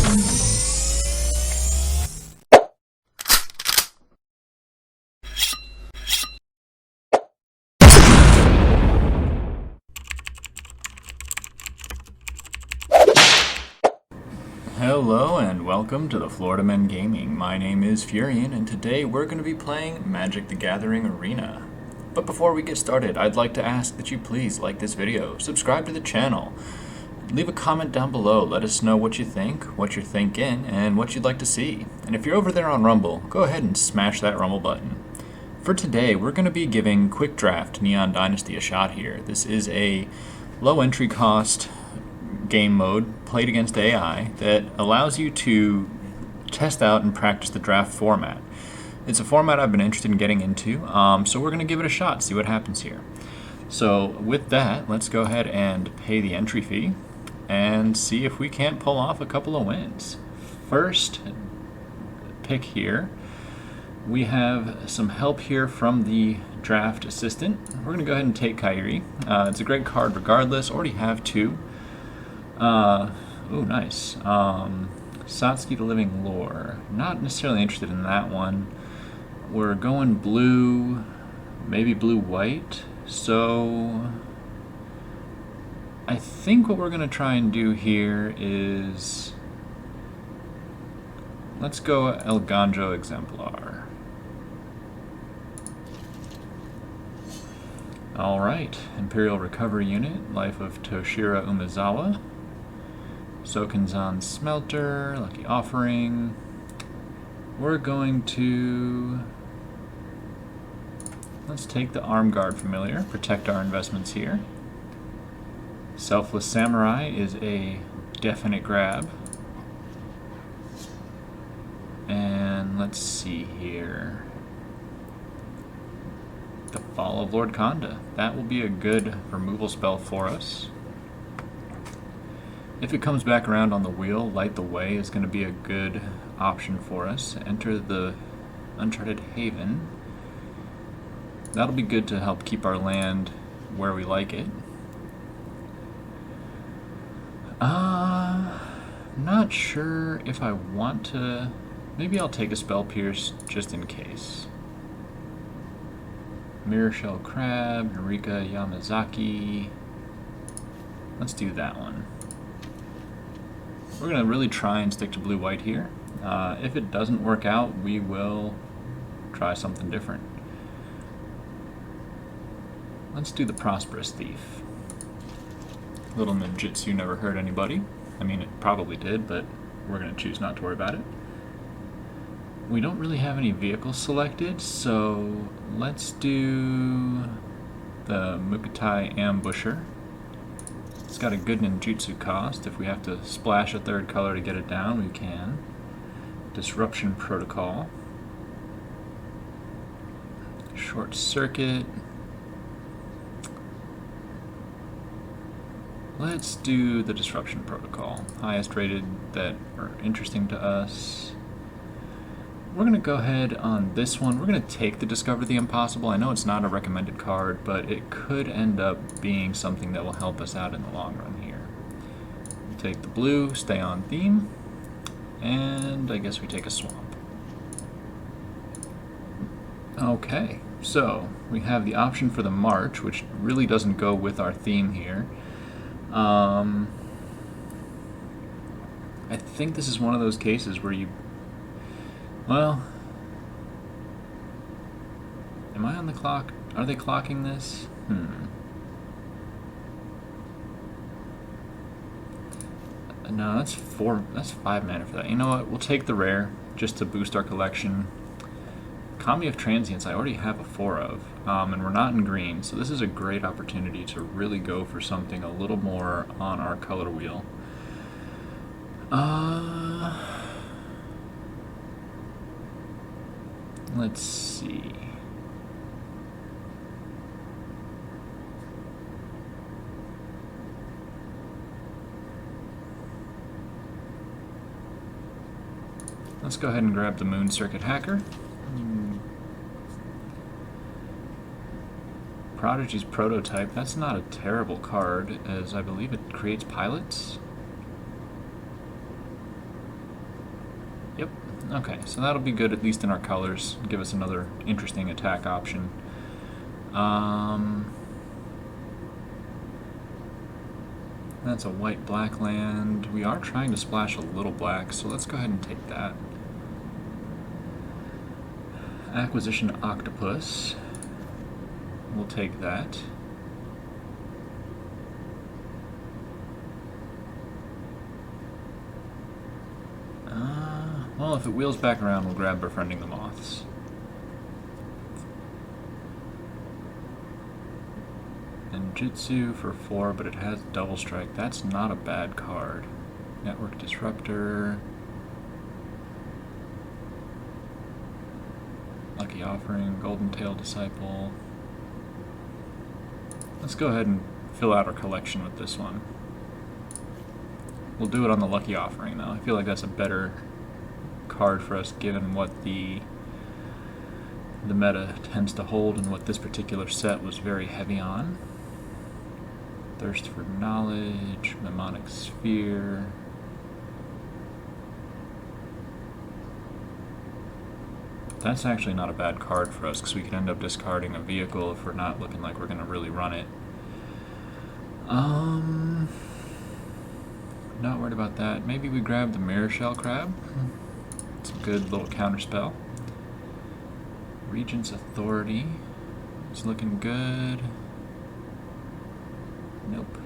Hello and welcome to the Florida Men Gaming. My name is Furion and today we're going to be playing Magic the Gathering Arena. But before we get started, I'd like to ask that you please like this video, subscribe to the channel, leave a comment down below, let us know what you think, what you're thinking, and what you'd like to see. And if you're over there on Rumble, go ahead and smash that Rumble button. For today, we're going to be giving Quick Draft Neon Dynasty a shot here. This is a low entry cost game mode played against AI that allows you to test out and practice the draft format. It's a format I've been interested in getting into, so we're going to give it a shot, see what happens here. So with that, let's go ahead and pay the entry fee and see if we can't pull off a couple of wins. First pick here, we have some help here from the draft assistant. We're going to go ahead and take Kyrie. It's a great card regardless, already have two. Oh, nice. Satsuki the Living Lore. Not necessarily interested in that one. We're going blue, maybe blue-white. So I think what we're going to try and do here is let's go El Ganjo Exemplar. Alright, Imperial Recovery Unit, Life of Toshiro Umezawa. Sokenzan Smelter, Lucky Offering. We're going to... let's take the Arm Guard Familiar, protect our investments here. Selfless Samurai is a definite grab. And let's see here. The Fall of Lord Khanda. That will be a good removal spell for us. If it comes back around on the wheel, Light the Way is going to be a good option for us. Enter the Uncharted Haven. That'll be good to help keep our land where we like it. Not sure if I want to... maybe I'll take a Spell Pierce just in case. Mirror Shell Crab, Eureka Yamazaki. Let's do that one. We're going to really try and stick to blue-white here. If it doesn't work out, we will try something different. Let's do the Prosperous Thief. Little ninjutsu never hurt anybody. I mean, it probably did, but we're going to choose not to worry about it. We don't really have any vehicles selected, so let's do the Mukatai Ambusher. It's got a good ninjutsu cost. If we have to splash a third color to get it down, we can. Disruption Protocol. Short Circuit. Let's do the Disruption Protocol. Highest rated that are interesting to us. We're going to go ahead on this one. We're going to take the Discover the Impossible. I know it's not a recommended card, but it could end up being something that will help us out in the long run here. Take the blue, stay on theme, and I guess we take a swamp. Okay, so we have the option for the March, which really doesn't go with our theme here. I think this is one of those cases where you... well, am I on the clock? Are they clocking this? No, that's 5 mana for that. You know what? We'll take the rare just to boost our collection. Kami of Transience I already have a 4 of, and we're not in green, so this is a great opportunity to really go for something a little more on our color wheel. Let's see. Let's go ahead and grab the Moon Circuit Hacker. Prodigy's Prototype, that's not a terrible card, as I believe it creates pilots. Yep. Okay, so that'll be good, at least in our colors. Give us another interesting attack option. That's a white-black land. We are trying to splash a little black, so let's go ahead and take that. Acquisition Octopus. We'll take that. Well, if it wheels back around, we'll grab Befriending the Moths. And Jutsu for 4, but it has Double Strike. That's not a bad card. Network Disruptor. Lucky Offering, Golden Tail Disciple. Let's go ahead and fill out our collection with this one. We'll do it on the Lucky Offering, though. I feel like that's a better card for us, given what the meta tends to hold and what this particular set was very heavy on. Thirst for Knowledge, Mnemonic Sphere. That's actually not a bad card for us, because we could end up discarding a vehicle if we're not looking like we're going to really run it. Not worried about that. Maybe we grab the Mirror Shell Crab. It's a good little counterspell. Regent's Authority. It's looking good. Nope.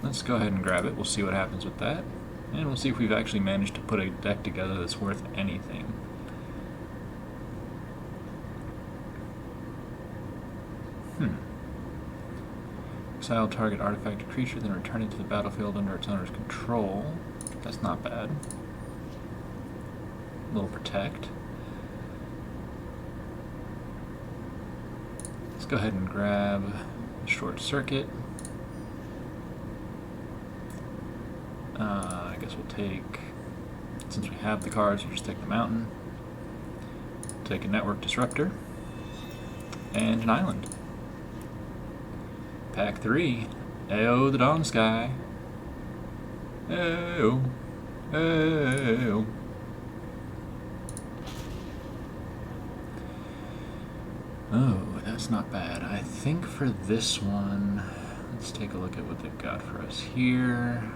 Let's go ahead and grab it. We'll see what happens with that. And we'll see if we've actually managed to put a deck together that's worth anything. Exile target artifact or creature, then return it to the battlefield under its owner's control. That's not bad. A little protect. Let's go ahead and grab Short Circuit. I guess we'll take, since we have the cards, we'll just take the Mountain. Take a Network Disruptor. And an Island. Pack 3. Ayo, the Dawn Sky. Ayo. Ayo. Oh, that's not bad. I think for this one, let's take a look at what they've got for us here.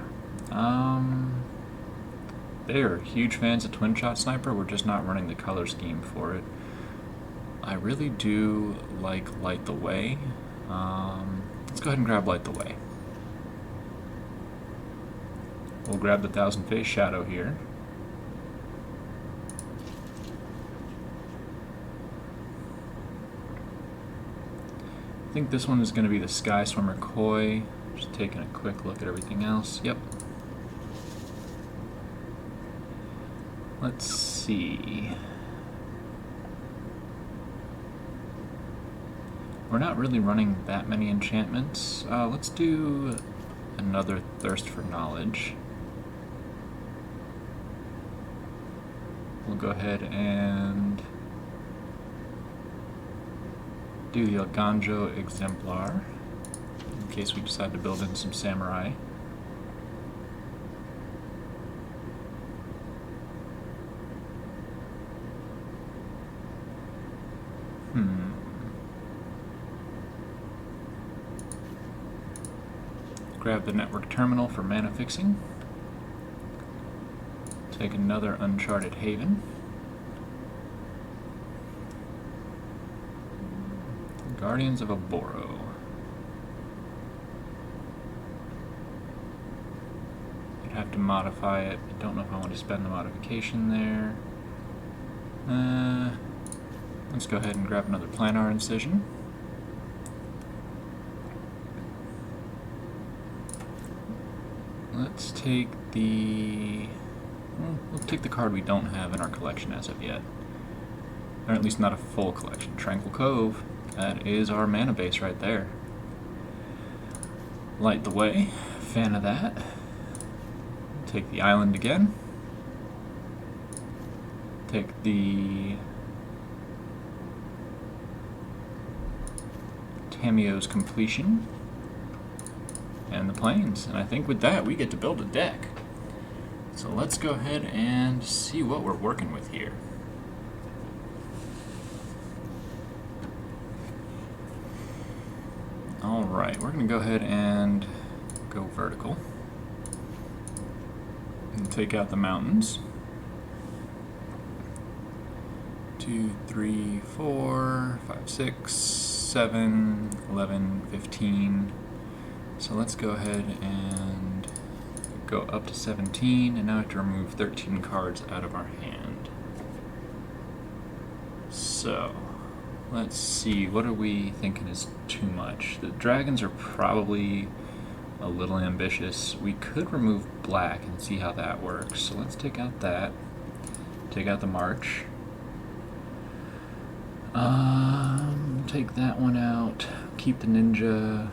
They are huge fans of Twin Shot Sniper. We're just not running the color scheme for it. I really do like Light the Way. Let's go ahead and grab Light the Way. We'll grab the Thousand Face Shadow here. I think this one is going to be the Sky Swimmer Koi. Just taking a quick look at everything else. Yep. Let's see. We're not really running that many enchantments. Let's do another Thirst for Knowledge. We'll go ahead and do the Alganjo Exemplar, in case we decide to build in some Samurai. Grab the Network Terminal for mana fixing. Take another Uncharted Haven. Guardians of Aboro. I'd have to modify it. I don't know if I want to spend the modification there. Let's go ahead and grab another Planar Incision. Let's take the... we'll take the card we don't have in our collection as of yet. Or at least not a full collection. Tranquil Cove. That is our mana base right there. Light the Way. Fan of that. Take the Island again. Take the Tamiyo's Completion. And the Plains. And I think with that we get to build a deck. So let's go ahead and see what we're working with here. Alright, we're going to go ahead and go vertical. And take out the mountains. 2, 3, 4, 5, 6, 7, 11, 15. So let's go ahead and go up to 17, and now I have to remove 13 cards out of our hand. So let's see, what are we thinking is too much? The dragons are probably a little ambitious. We could remove black and see how that works. So let's take out that. Take out the march. Take that one out. Keep the ninja.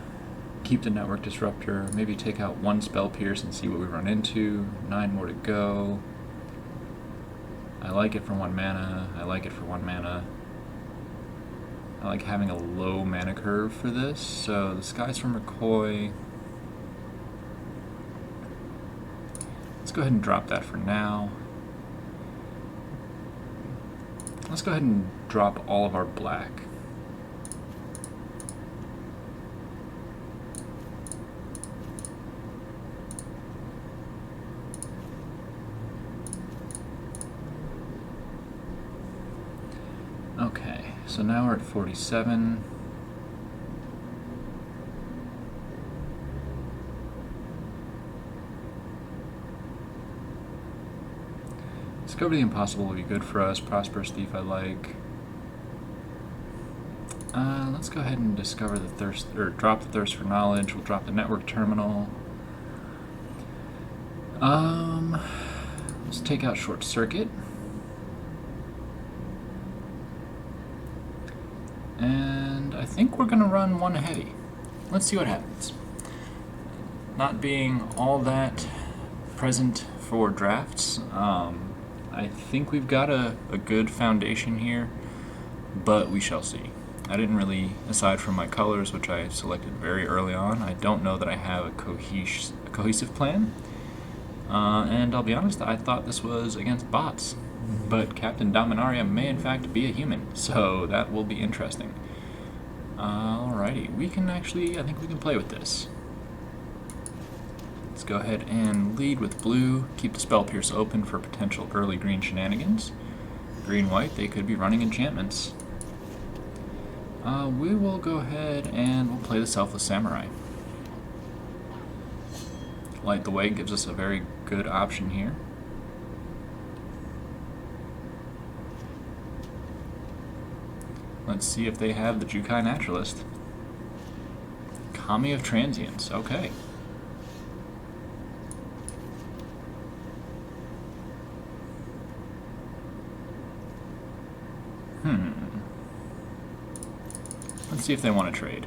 Keep the network disruptor. Maybe take out one spell pierce and see what we run into. 9 more to go. I like it for 1 mana. I like it for 1 mana. I like having a low mana curve for this. So the Skies from McCoy. Let's go ahead and drop that for now. Let's go ahead and drop all of our black. Okay, so now we're at 47. Discover the Impossible will be good for us. Prosperous Thief I like. Let's go ahead and discover the thirst, or drop the Thirst for Knowledge. We'll drop the Network Terminal. Let's take out Short Circuit. And I think we're gonna run 1 heavy. Let's see what happens. Not being all that present for drafts, I think we've got a good foundation here, but we shall see. I didn't really, aside from my colors, which I selected very early on, I don't know that I have a cohesive plan. And I'll be honest, I thought this was against bots, but Captain Dominaria may in fact be a human, so that will be interesting. Alrighty, we can actually, I think we can play with this. Let's go ahead and lead with blue, keep the Spell Pierce open for potential early green shenanigans. Green-white, they could be running enchantments. We will go ahead and we'll play the Selfless Samurai. Light the Way gives us a very good option here. Let's see if they have the Jukai Naturalist. Kami of Transience, okay. Let's see if they want to trade.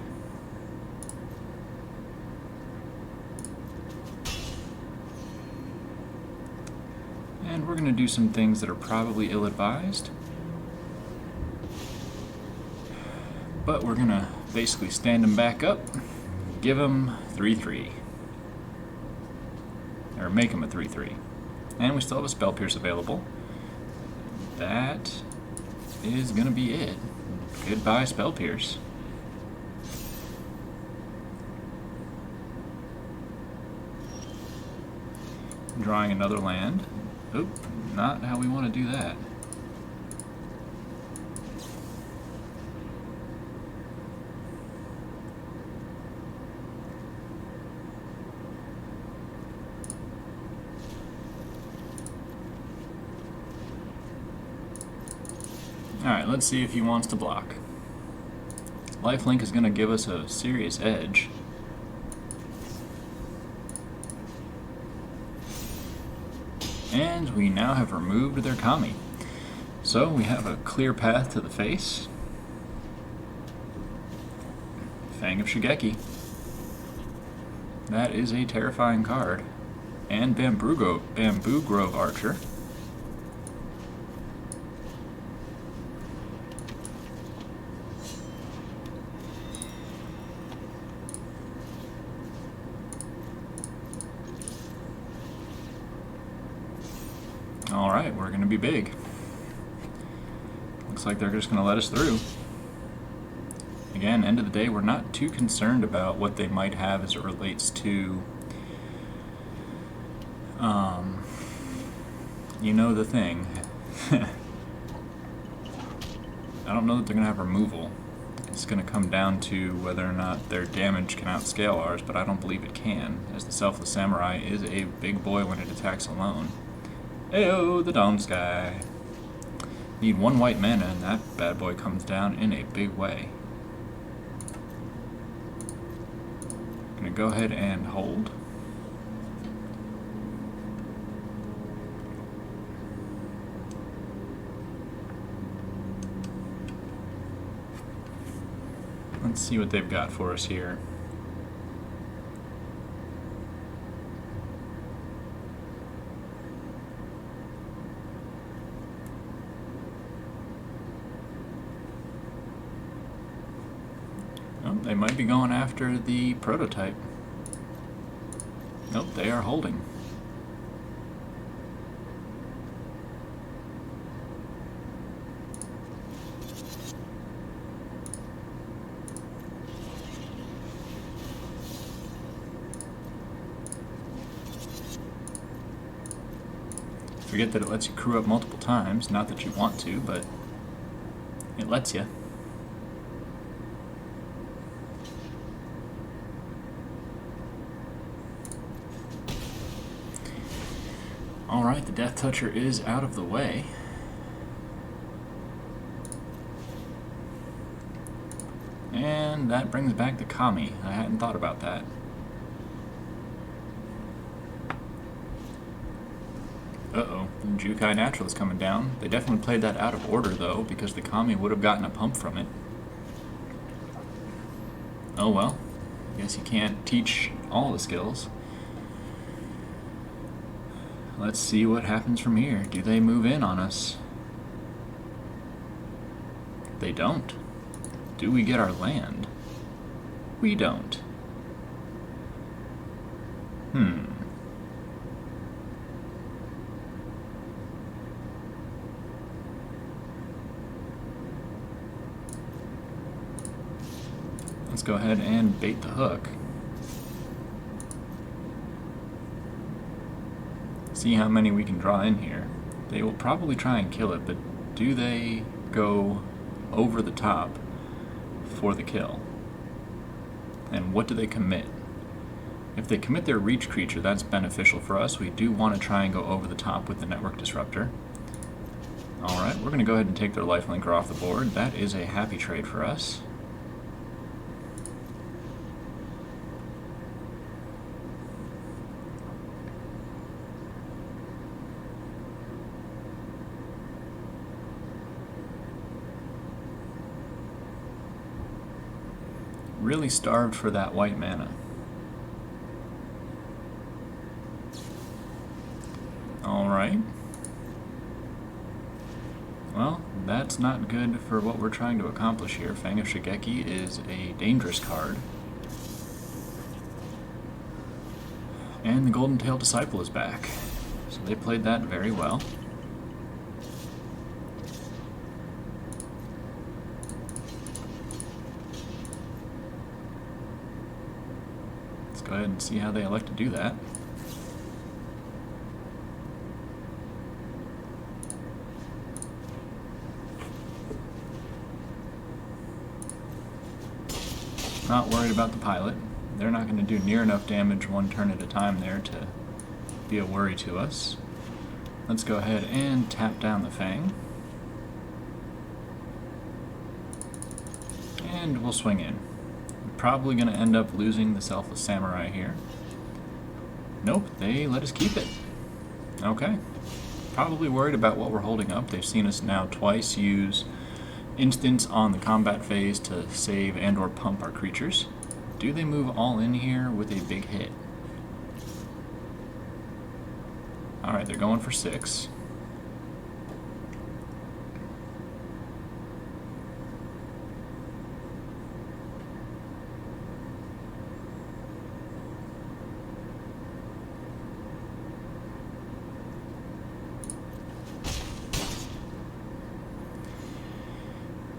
And we're going to do some things that are probably ill-advised. But we're going to basically stand them back up, give them 3/3. Or make them a 3/3. And we still have a Spell Pierce available. That is going to be it. Goodbye, Spell Pierce. Drawing another land. Oop, not how we want to do that. Alright, let's see if he wants to block. Lifelink is going to give us a serious edge. And we now have removed their Kami. So we have a clear path to the face. Fang of Shigeki. That is a terrifying card. And Bamboo Grove Archer. Alright, we're going to be big. Looks like they're just going to let us through. Again, end of the day, we're not too concerned about what they might have as it relates to, you know, the thing. I don't know that they're going to have removal. It's going to come down to whether or not their damage can outscale ours, but I don't believe it can, as the Selfless Samurai is a big boy when it attacks alone. Ayo, the Dawn Sky. Need 1 white mana, and that bad boy comes down in a big way. Gonna go ahead and hold. Let's see what they've got for us here. Oh, they might be going after the prototype. Nope, they are holding. Forget that it lets you crew up multiple times, not that you want to, but it lets you. Alright, the Death Toucher is out of the way. And that brings back the Kami. I hadn't thought about that. Uh-oh, the Jukai Natural is coming down. They definitely played that out of order, though, because the Kami would have gotten a pump from it. Oh well, I guess you can't teach all the skills. Let's see what happens from here. Do they move in on us? They don't. Do we get our land? We don't. Let's go ahead and bait the hook. See how many we can draw in here. They will probably try and kill it, but do they go over the top for the kill? And what do they commit? If they commit their reach creature, that's beneficial for us. We do want to try and go over the top with the Network Disruptor. Alright, we're going to go ahead and take their lifelinker off the board. That is a happy trade for us. Really starved for that white mana. Alright. Well, that's not good for what we're trying to accomplish here. Fang of Shigeki is a dangerous card. And the Golden Tail Disciple is back. So they played that very well. Go ahead and see how they elect to do that. Not worried about the pilot. They're not going to do near enough damage one turn at a time there to be a worry to us. Let's go ahead and tap down the Fang. And we'll swing in. Probably going to end up losing the Selfless Samurai here. Nope, they let us keep it. Okay. Probably worried about what we're holding up. They've seen us now twice use instants on the combat phase to save and or pump our creatures. Do they move all in here with a big hit? Alright, they're going for 6.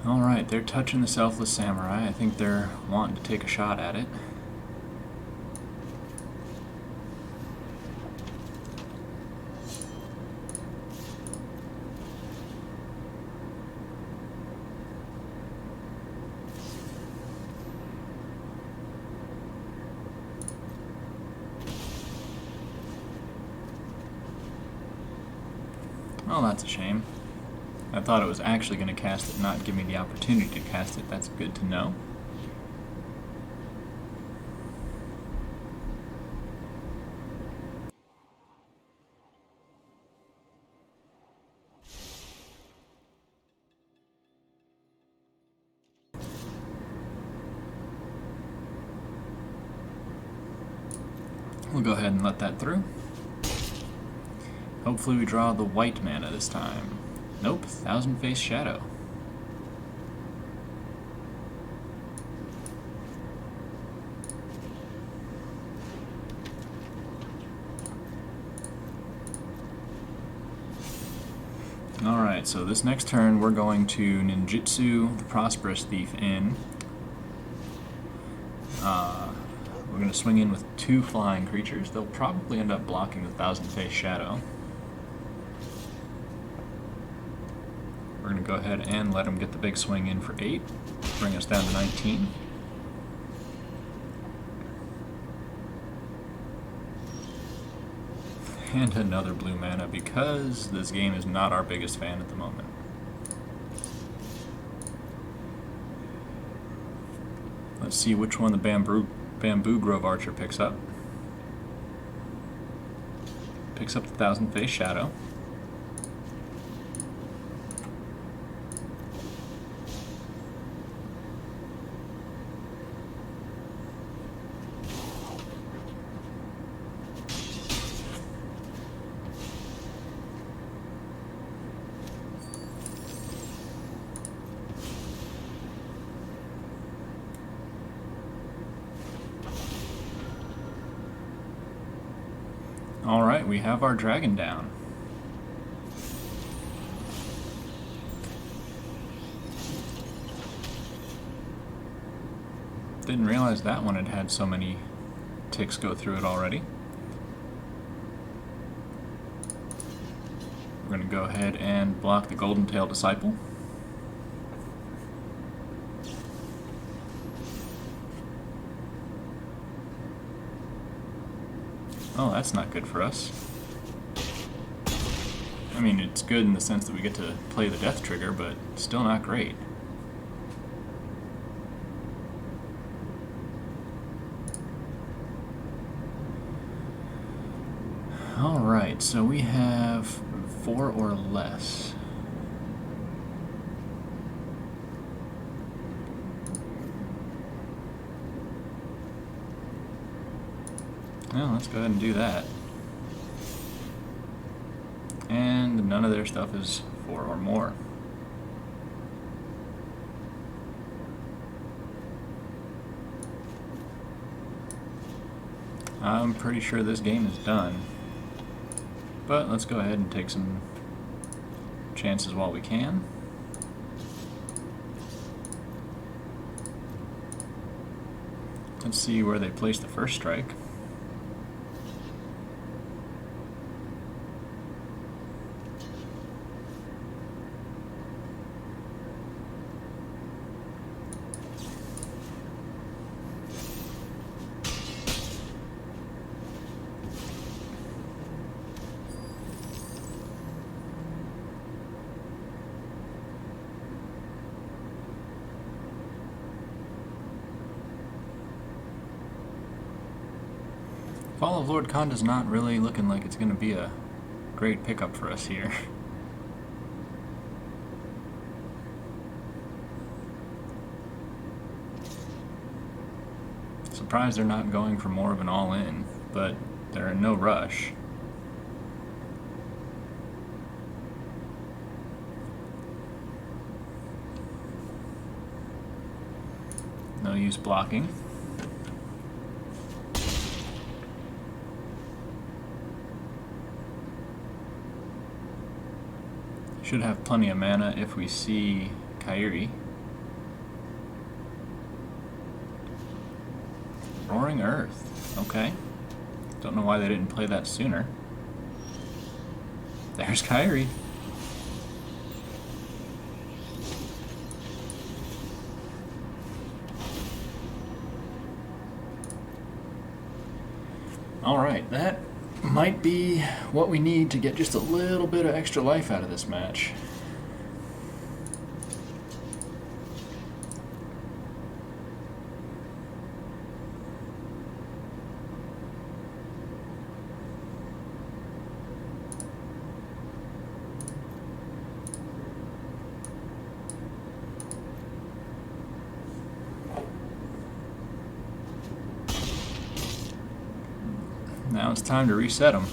Alright, they're touching the Selfless Samurai. I think they're wanting to take a shot at it. Well, that's a shame. I thought it was actually going to cast it, not give me the opportunity to cast it. That's good to know. We'll go ahead and let that through. Hopefully we draw the white mana this time. Nope, Thousand Face Shadow. Alright, so this next turn we're going to ninjutsu the Prosperous Thief in. We're going to swing in with 2 flying creatures. They'll probably end up blocking the Thousand Face Shadow. We're going to go ahead and let them get the big swing in for 8, bring us down to 19. And another blue mana because this game is not our biggest fan at the moment. Let's see which one the Bamboo Grove Archer picks up. Picks up the Thousand Face Shadow. Alright, we have our dragon down. Didn't realize that one had had so many ticks go through it already. We're going to go ahead and block the Golden Tail Disciple. Oh, that's not good for us. I mean, it's good in the sense that we get to play the death trigger, but still not great. Alright, so we have 4 or less. Well, let's go ahead and do that. And none of their stuff is 4 or more. I'm pretty sure this game is done. But let's go ahead and take some chances while we can. Let's see where they place the first strike. Fall of Lord Khan's not really looking like it's going to be a great pickup for us here. Surprised they're not going for more of an all-in, but they're in no rush. No use blocking. Should have plenty of mana if we see Kairi. Roaring Earth. Okay. Don't know why they didn't play that sooner. There's Kyrie. Alright, that might be what we need to get just a little bit of extra life out of this match. Now it's time to reset them.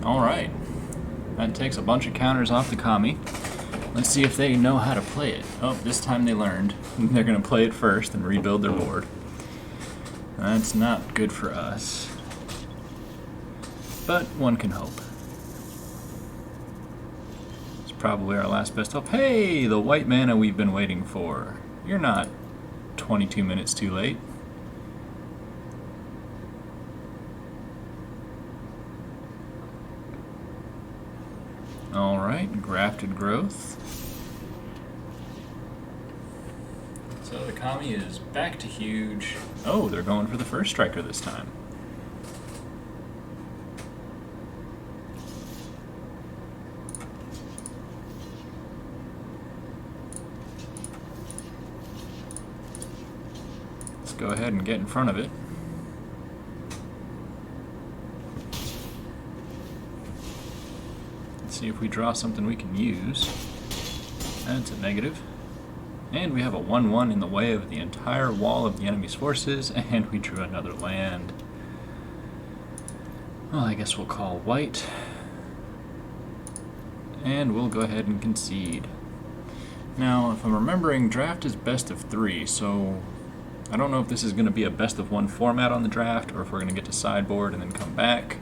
Alright. That takes a bunch of counters off the Kami. Let's see if they know how to play it. Oh, this time they learned. They're going to play it first and rebuild their board. That's not good for us. But one can hope. It's probably our last best hope. Hey, the white mana we've been waiting for. You're not 22 minutes too late. Alright, Grafted Growth. So the Kami is back to huge. Oh, they're going for the first striker this time. Let's go ahead and get in front of it. Let's see if we draw something we can use. That's a negative. And we have a 1/1 in the way of the entire wall of the enemy's forces, and we drew another land. Well, I guess we'll call white. And we'll go ahead and concede. Now, if I'm remembering, draft is best of 3, so I don't know if this is going to be a best of 1 format on the draft, or if we're going to get to sideboard and then come back.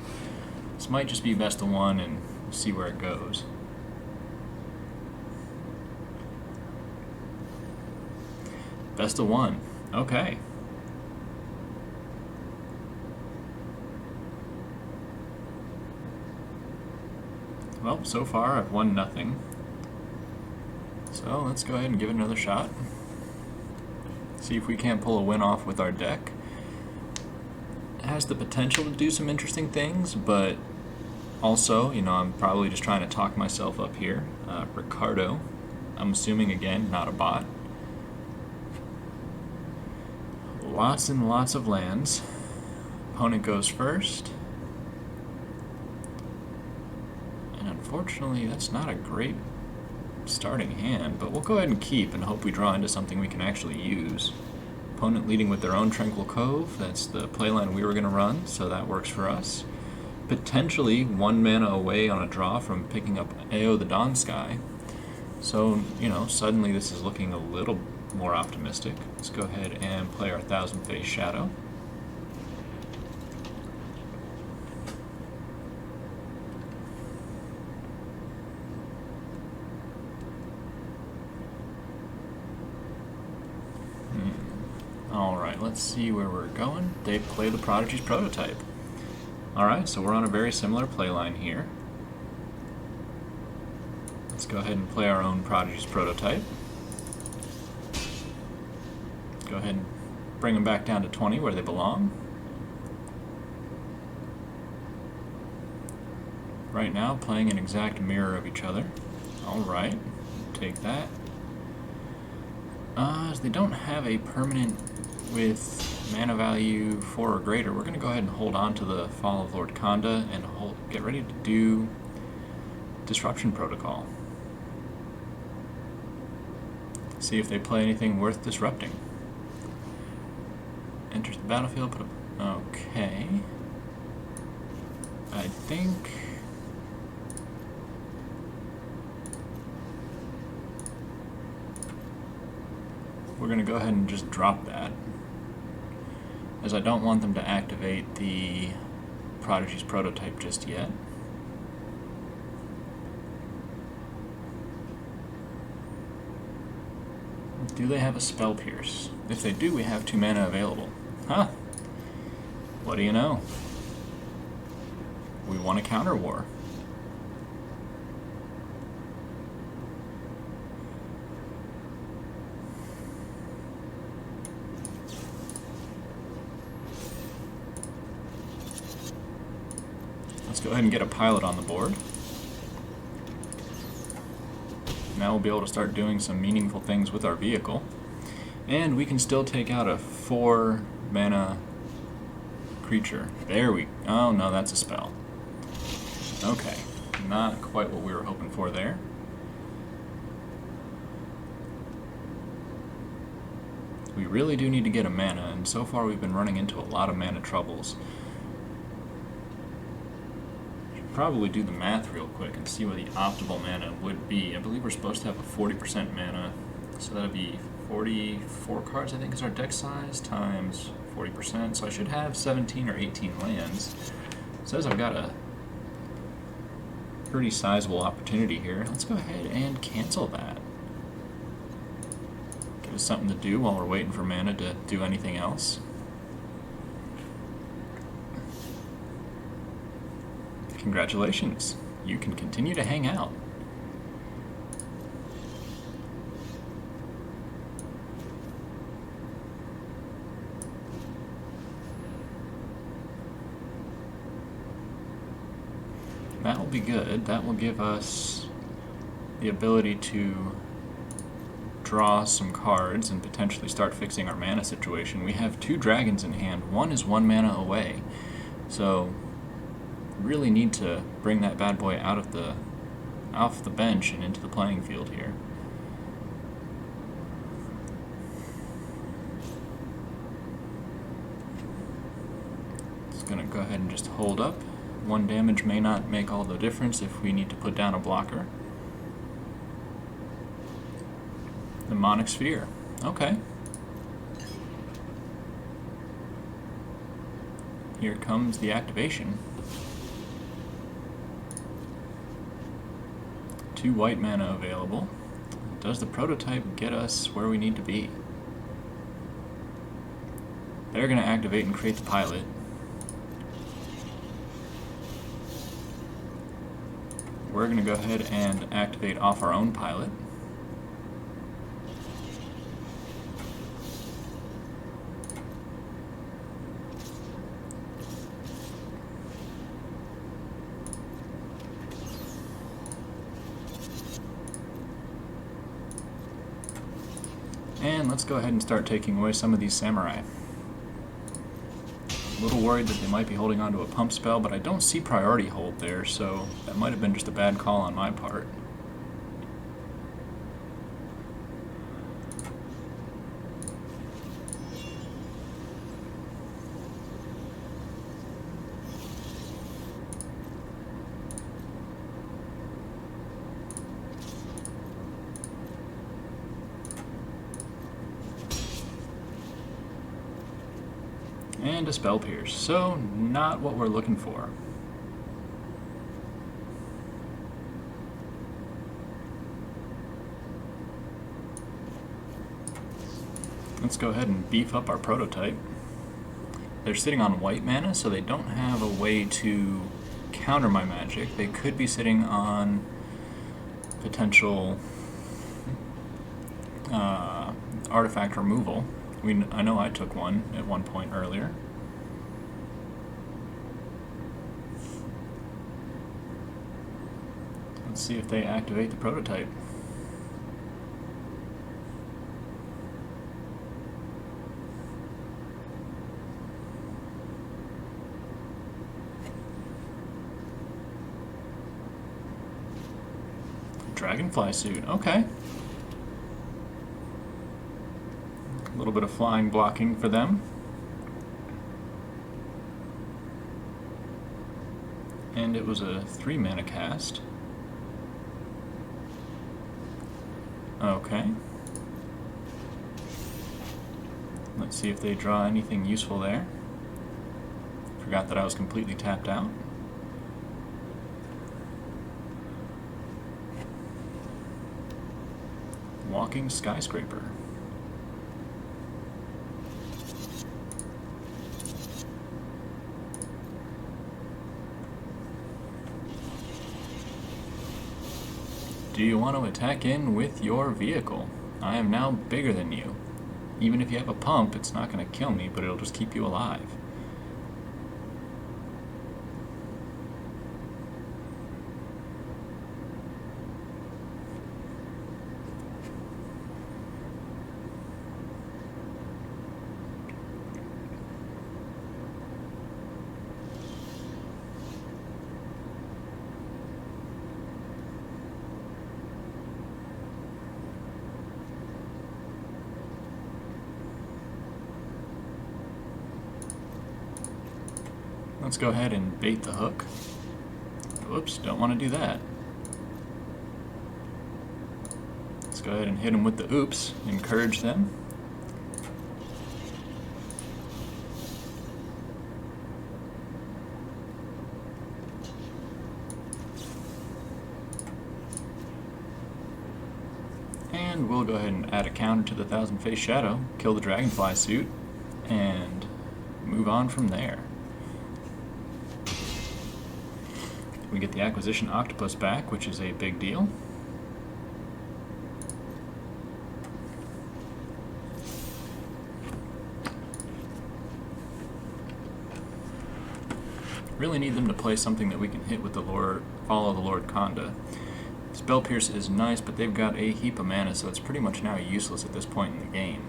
This might just be best of 1 and see where it goes. Best of 1. Okay. Well, so far I've won nothing. So let's go ahead and give it another shot. See if we can't pull a win off with our deck. It has the potential to do some interesting things, but also, you know, I'm probably just trying to talk myself up here. Ricardo, I'm assuming again, not a bot. Lots and lots of lands. Opponent goes first. And unfortunately, that's not a great starting hand, but we'll go ahead and keep and hope we draw into something we can actually use. Opponent leading with their own Tranquil Cove. That's the playline we were going to run, so that works for us. Potentially 1 mana away on a draw from picking up Ao the Dawn Sky. So, you know, suddenly this is looking a little more optimistic. Let's go ahead and play our Thousand Face Shadow. Alright, let's see where we're going. They play the Prodigy's Prototype. Alright, so we're on a very similar playline here. Let's go ahead and play our own Prodigy's Prototype. Go ahead and bring them back down to 20 where they belong. Right now, playing an exact mirror of each other. Alright, take that. As they don't have a permanent with mana value 4 or greater, we're going to go ahead and hold on to the Fall of Lord Khanda and get ready to do Disruption Protocol. See if they play anything worth disrupting. Enters the battlefield, put up. Okay. I think. We're going to go ahead and just drop that. as I don't want them to activate the Prodigy's prototype just yet. Do they have a Spell Pierce? If they do, we have 2 mana available. Huh. What do you know? We won a counter war. Let's go ahead and get a pilot on the board. Now we'll be able to start doing some meaningful things with our vehicle. And we can still take out a 4 mana creature. There we... oh no, that's a spell. Okay, not quite what we were hoping for there. We really do need to get a mana, and so far we've been running into a lot of mana troubles. Should probably do the math real quick and see what the optimal mana would be. I believe we're supposed to have a 40% mana, so that'd be 44 cards, I think, is our deck size, times 40%, so I should have 17 or 18 lands. It says I've got a pretty sizable opportunity here. Let's go ahead and cancel that. Give us something to do while we're waiting for mana to do anything else. Congratulations, you can continue to hang out. That will be good. That will give us the ability to draw some cards and potentially start fixing our mana situation. We have 2 dragons in hand. One is 1 mana away. So really need to bring that bad boy off the bench and into the playing field here. Just gonna go ahead and just hold up. 1 damage may not make all the difference if we need to put down a blocker. Demonic Sphere. Okay. Here comes the activation. 2 white mana available. Does the prototype get us where we need to be? They're going to activate and create the pilot. We're going to go ahead and activate off our own pilot. And let's go ahead and start taking away some of these samurai. A little worried that they might be holding on to a pump spell, but I don't see priority hold there, so that might have been just a bad call on my part. And a Spell Pierce, so not what we're looking for. Let's go ahead and beef up our prototype. They're sitting on white mana, so they don't have a way to counter my magic. They could be sitting on potential artifact removal. I know I took one at one point earlier. Let's see if they activate the prototype. Dragonfly suit, okay. A little bit of flying blocking for them. And it was a 3 mana cast. Okay. Let's see if they draw anything useful there. Forgot that I was completely tapped out. Walking skyscraper. Do you want to attack in with your vehicle? I am now bigger than you. Even if you have a pump, it's not going to kill me, but it'll just keep you alive. Let's go ahead and bait the hook. Whoops, don't want to do that. Let's go ahead and hit them with the oops, encourage them. And we'll go ahead and add a counter to the Thousand Face Shadow, kill the Dragonfly suit, and move on from there. We get the Acquisition Octopus back, which is a big deal. Really need them to play something that we can hit with the Lord, follow the Lord Conda. Spell Pierce is nice, but they've got a heap of mana, so it's pretty much now useless at this point in the game.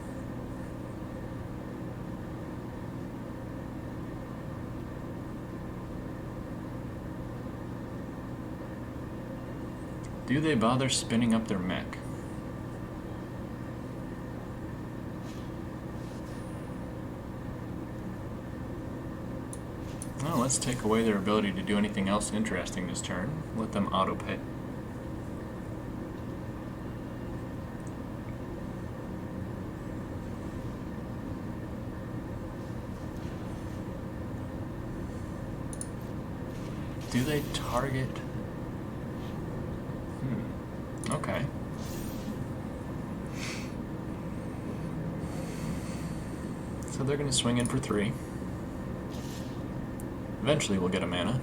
Do they bother spinning up their mech? Well, let's take away their ability to do anything else interesting this turn. Let them auto-pay. Do they target? Okay. So they're going to swing in for 3. Eventually we'll get a mana.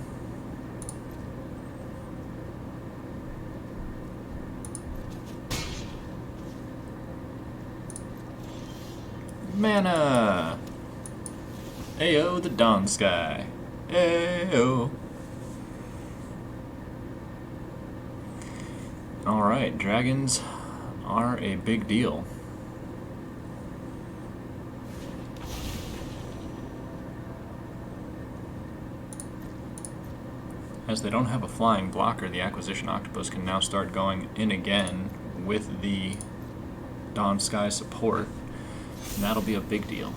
Mana! Ayo, the Dawn Sky. Ayo. Alright, dragons are a big deal. As they don't have a flying blocker, the Acquisition Octopus can now start going in again with the Dawn Sky support, and that'll be a big deal.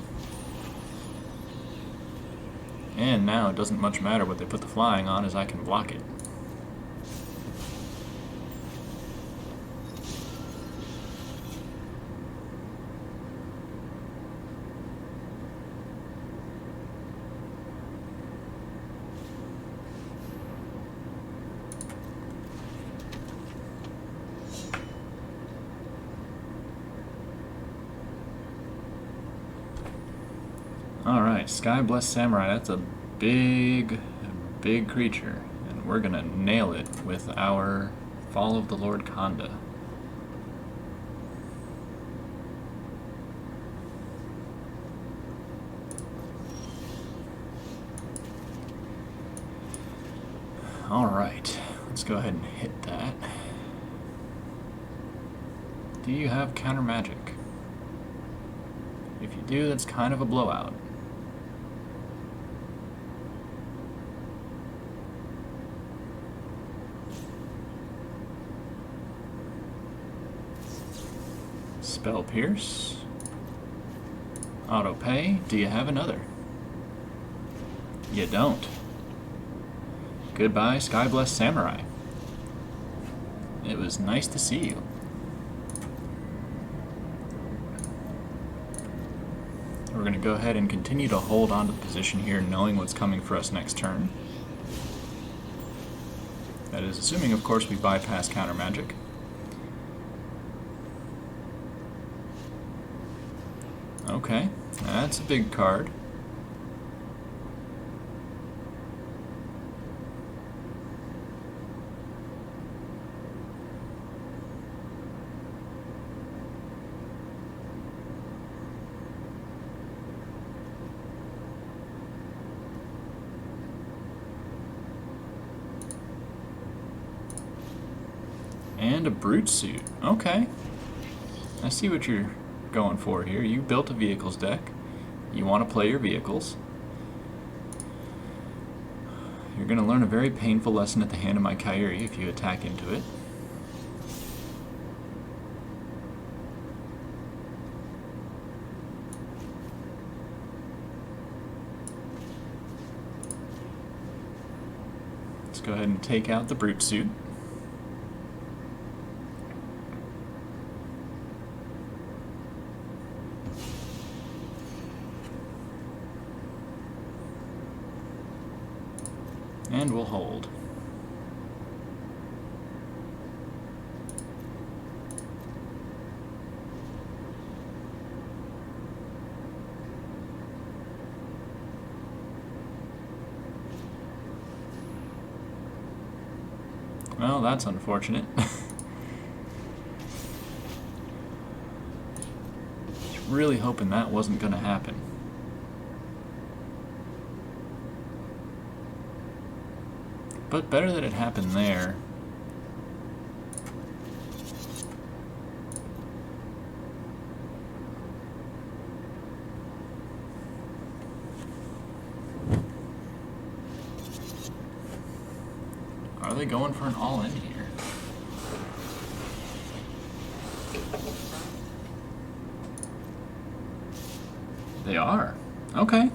And now it doesn't much matter what they put the flying on, as I can block it. Alright, Sky Blessed Samurai, that's a big creature, and we're gonna nail it with our Fall of the Lord Conda. Alright, let's go ahead and hit that. Do you have counter magic? If you do, that's kind of a blowout. Spell Pierce. Auto Pay. Do you have another? You don't. Goodbye, Sky Blessed Samurai. It was nice to see you. going to go ahead and continue to hold on to the position here, knowing what's coming for us next turn. That is assuming, of course, we bypass counter magic. Okay, that's a big card. And a brute suit. Okay. I see what you're going for here. You built a vehicles deck. You want to play your vehicles. You're going to learn a very painful lesson at the hand of my Kyrie if you attack into it. Let's go ahead and take out the brute suit. And we'll hold. Well, that's unfortunate. Really hoping that wasn't going to happen. But better that it happened there. Are they going for an all-in here? They are. Okay.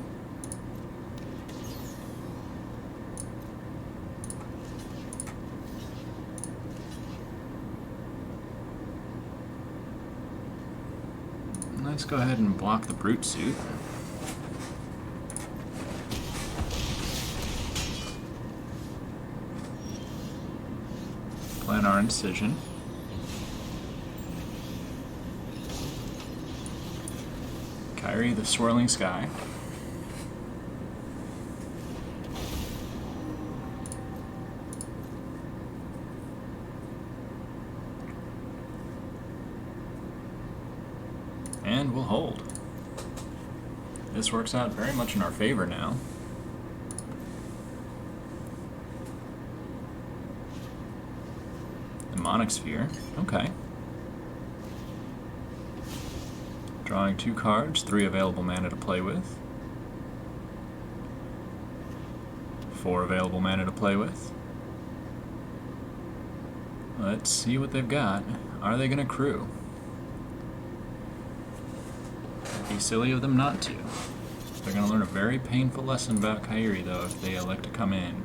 Let's go ahead and block the brute suit. Plan our incision. Kyrie the swirling sky. And we'll hold. This works out very much in our favor now. Demonic Sphere. Okay. Drawing 2 cards, 3 available mana to play with. 4 available mana to play with. Let's see what they've got. Are they going to crew? It'd be silly of them not to. They're going to learn a very painful lesson about Kyrie, though, if they elect to come in.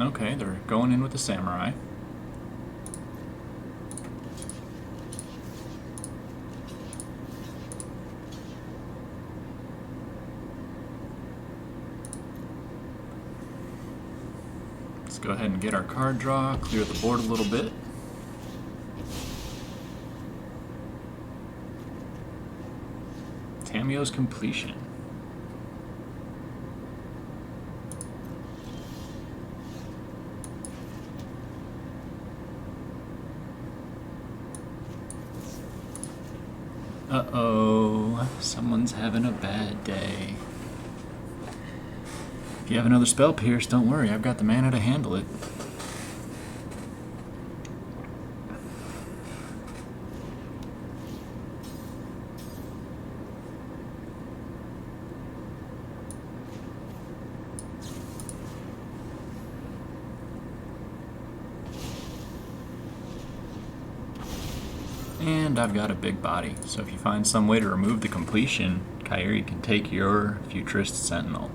Okay, they're going in with the samurai. Let's go ahead and get our card draw, clear the board a little bit. Tamio's Completion. Uh-oh, someone's having a bad day. If you have another spell pierce, don't worry, I've got the mana to handle it. And I've got a big body, so if you find some way to remove the completion, Kyrie can take your Futurist Sentinel.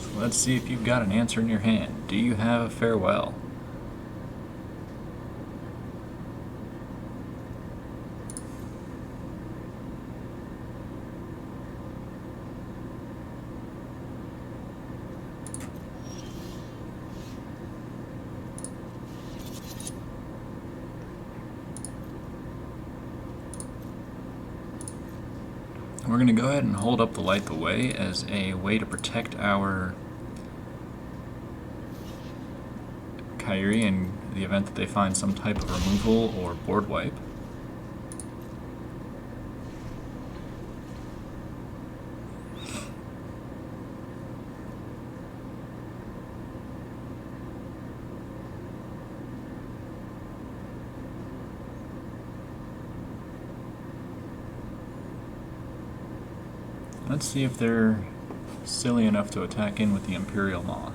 So let's see if you've got an answer in your hand. Do you have a farewell? We're going to go ahead and hold up the Light the Way as a way to protect our Kyrie in the event that they find some type of removal or board wipe. Let's see if they're silly enough to attack in with the Imperial Moth.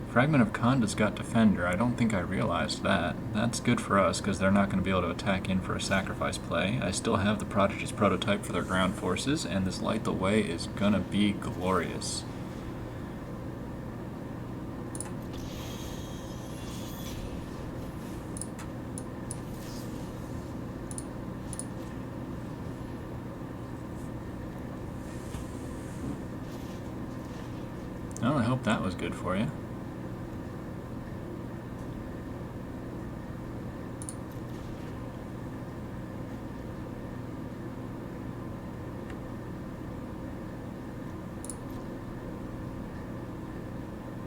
Fragment of Conda's got Defender. I don't think I realized that. That's good for us because they're not going to be able to attack in for a sacrifice play. I still have the Prodigy's prototype for their ground forces, and this Light the Way is going to be glorious. Oh, I hope that was good for you.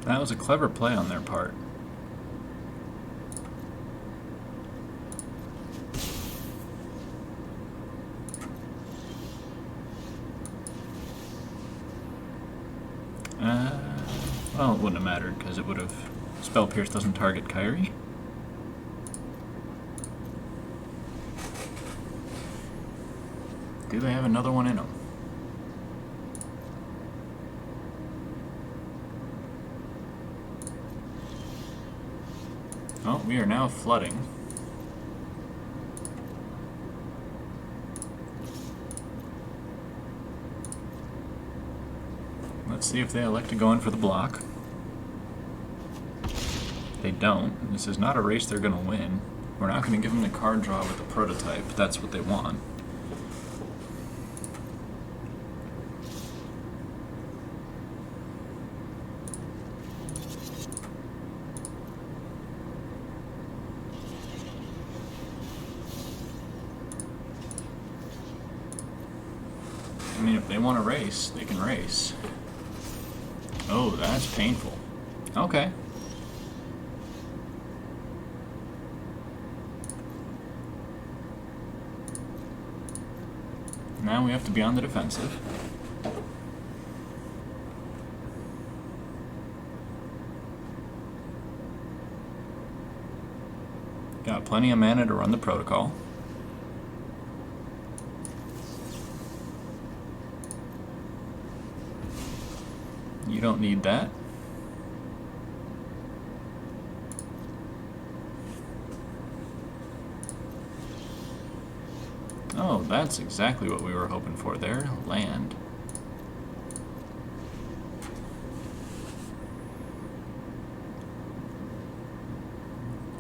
That was a clever play on their part. Well, it wouldn't have mattered because it would have... Spell Pierce doesn't target Kyrie. Do they have another one in them? Oh, we are now flooding. Let's see if they elect to go in for the block. They don't. This is not a race they're going to win. We're not going to give them the card draw with the prototype. That's what they want. I mean, if they want to race, they can race. Oh, that's painful. Okay. Now we have to be on the defensive. Got plenty of mana to run the protocol. You don't need that. Oh, that's exactly what we were hoping for there. Land.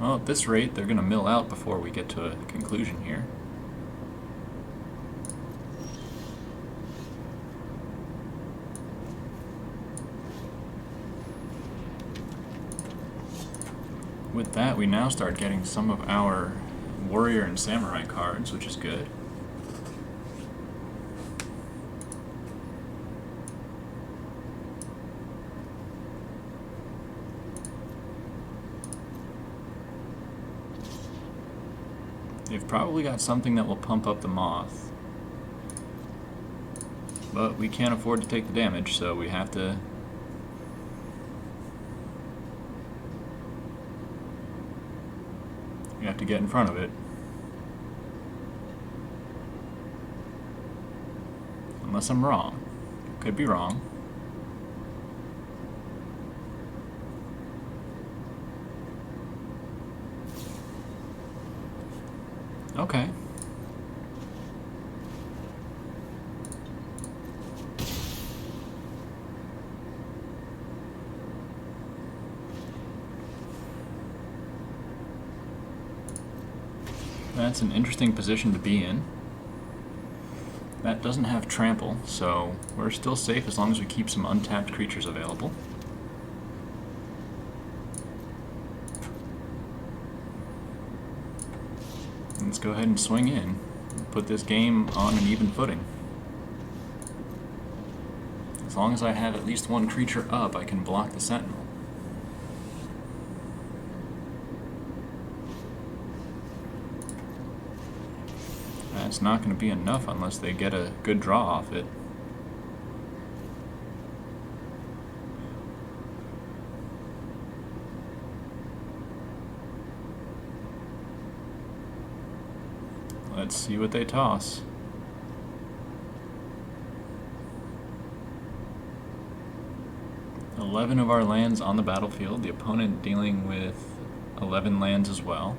Well, at this rate, they're going to mill out before we get to a conclusion here. With that, we now start getting some of our warrior and samurai cards, which is good. They've probably got something that will pump up the moth. But we can't afford to take the damage, so we have to... We have to get in front of it. Unless I'm wrong. Could be wrong. Okay. That's an interesting position to be in. That doesn't have trample, so we're still safe as long as we keep some untapped creatures available. Let's go ahead and swing in and put this game on an even footing. As long as I have at least one creature up, I can block the Sentinel. That's not going to be enough unless they get a good draw off it. Let's see what they toss. $11 of our lands on the battlefield, the opponent dealing with 11 lands as well.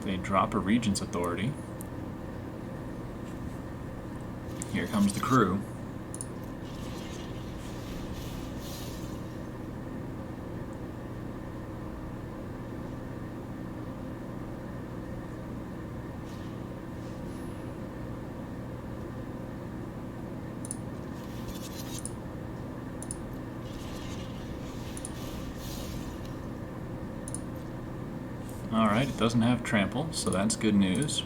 They drop a Regent's Authority. Here comes the crew. Alright, it doesn't have trample, so that's good news.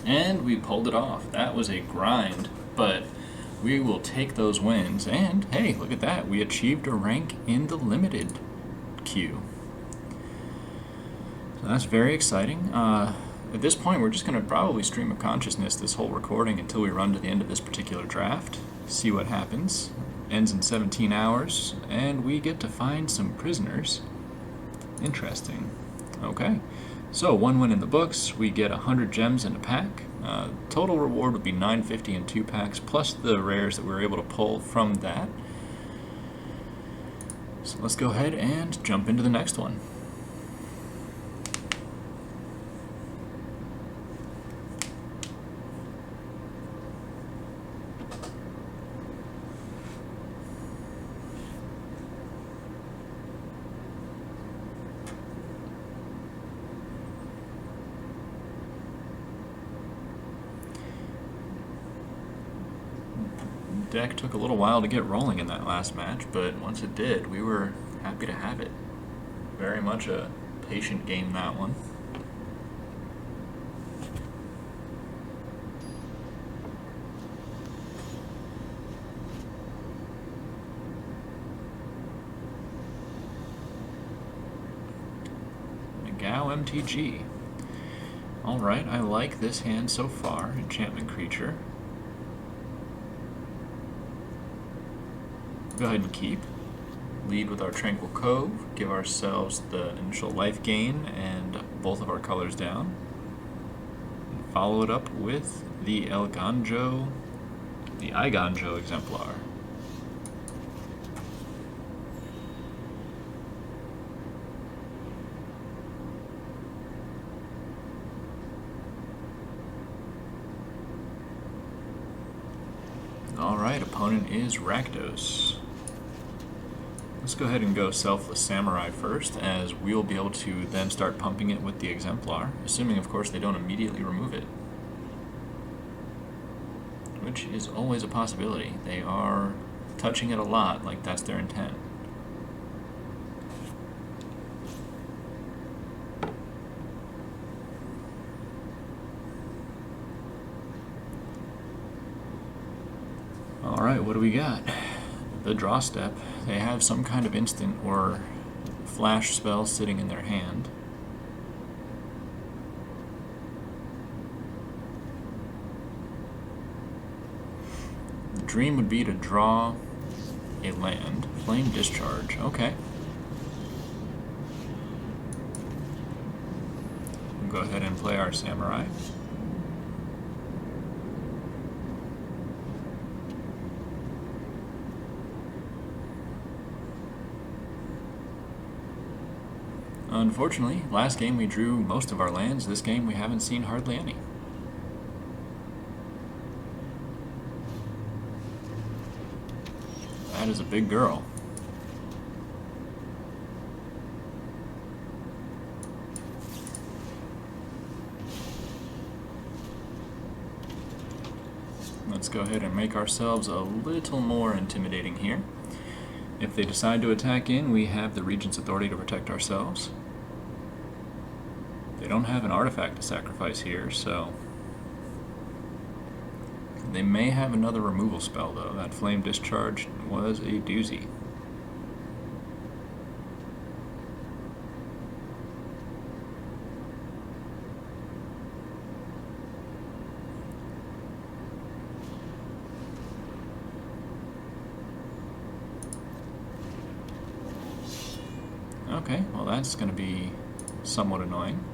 And we pulled it off. That was a grind, but we will take those wins. And hey, look at that. We achieved a rank in the limited queue. So that's very exciting. At this point, we're just going to probably stream of consciousness this whole recording until we run to the end of this particular draft. See what happens. Ends in 17 hours, and we get to find some prisoners. Interesting. Okay, so 1 win in the books. We get 100 gems in a pack. Total reward would be 950 in 2 packs, plus the rares that we were able to pull from that. So let's go ahead and jump into the next one. Deck took a little while to get rolling in that last match, but once it did, we were happy to have it. Very much a patient game, that one. Nagao MTG. Alright, I like this hand so far. Enchantment creature. Go ahead and keep. Lead with our Tranquil Cove, give ourselves the initial life gain and both of our colors down. And follow it up with the Iganjo Exemplar. Alright, opponent is Rakdos. Let's go ahead and go Selfless Samurai first, as we'll be able to then start pumping it with the Exemplar, assuming, of course, they don't immediately remove it. Which is always a possibility. They are touching it a lot, like that's their intent. Alright, what do we got? The draw step. They have some kind of instant or flash spell sitting in their hand. The dream would be to draw a land. Flame Discharge. Okay. Go ahead and play our samurai. Unfortunately, last game we drew most of our lands. This game we haven't seen hardly any. That is a big girl. Let's go ahead and make ourselves a little more intimidating here. If they decide to attack in, we have the Regent's authority to protect ourselves. They don't have an artifact to sacrifice here, so they may have another removal spell, though. That Flame Discharge was a doozy. Okay, well that's going to be somewhat annoying.